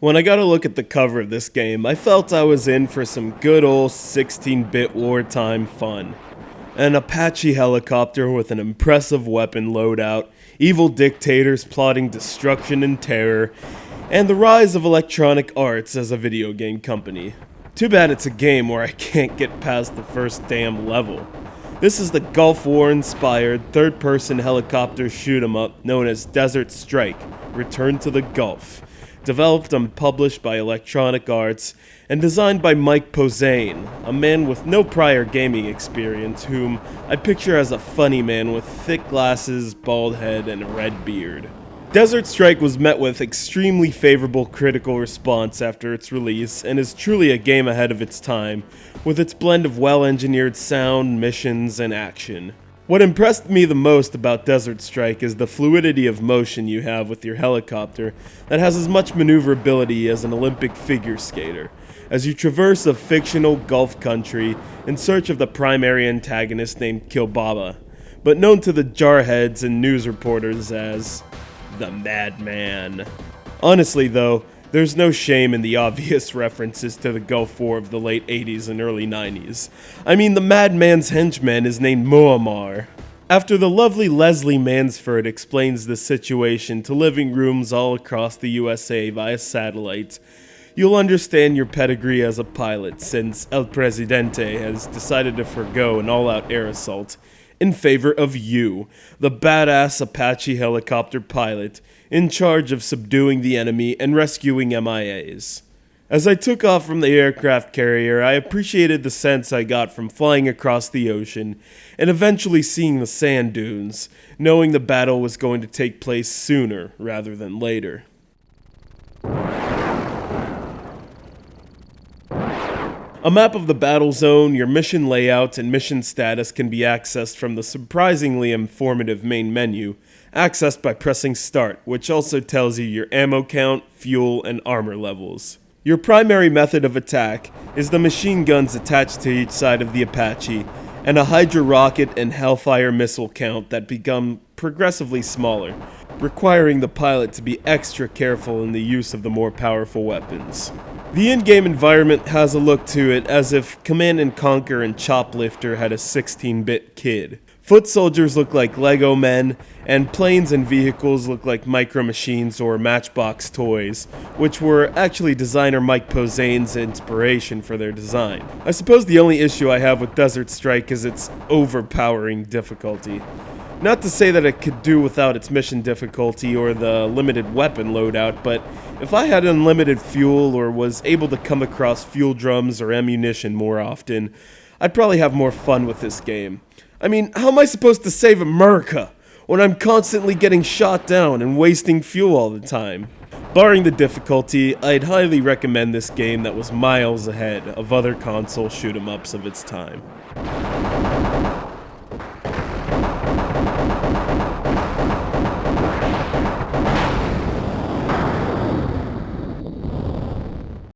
When I got a look at the cover of this game, I felt I was in for some good old 16-bit wartime fun. An Apache helicopter with an impressive weapon loadout, evil dictators plotting destruction and terror, and the rise of Electronic Arts as a video game company. Too bad it's a game where I can't get past the first damn level. This is the Gulf War-inspired third-person helicopter shoot-'em-up known as Desert Strike: Return to the Gulf. Developed and published by Electronic Arts, and designed by Mike Posehn, a man with no prior gaming experience whom I picture as a funny man with thick glasses, bald head, and a red beard. Desert Strike was met with extremely favorable critical response after its release, and is truly a game ahead of its time, with its blend of well-engineered sound, missions, and action. What impressed me the most about Desert Strike is the fluidity of motion you have with your helicopter that has as much maneuverability as an Olympic figure skater, as you traverse a fictional Gulf country in search of the primary antagonist named Kilbaba, but known to the jarheads and news reporters as the Madman. Honestly though, there's no shame in the obvious references to the Gulf War of the late 80s and early 90s. I mean, the Madman's henchman is named Muammaar. After the lovely Leslie Mansford explains the situation to living rooms all across the USA via satellite, you'll understand your pedigree as a pilot, since El Presidente has decided to forgo an all-out air assault in favor of you, the badass Apache helicopter pilot, in charge of subduing the enemy and rescuing MIAs. As I took off from the aircraft carrier, I appreciated the sense I got from flying across the ocean and eventually seeing the sand dunes, knowing the battle was going to take place sooner rather than later. A map of the battle zone, your mission layout, and mission status can be accessed from the surprisingly informative main menu, accessed by pressing Start, which also tells you your ammo count, fuel, and armor levels. Your primary method of attack is the machine guns attached to each side of the Apache, and a Hydra rocket and Hellfire missile count that become progressively smaller, requiring the pilot to be extra careful in the use of the more powerful weapons. The in-game environment has a look to it as if Command & Conquer and Choplifter had a 16-bit kid. Foot soldiers look like Lego men, and planes and vehicles look like Micro Machines or Matchbox toys, which were actually designer Mike Posehn's inspiration for their design. I suppose the only issue I have with Desert Strike is its overpowering difficulty. Not to say that it could do without its mission difficulty or the limited weapon loadout, but if I had unlimited fuel or was able to come across fuel drums or ammunition more often, I'd probably have more fun with this game. I mean, how am I supposed to save America when I'm constantly getting shot down and wasting fuel all the time? Barring the difficulty, I'd highly recommend this game that was miles ahead of other console shoot-'em-ups of its time.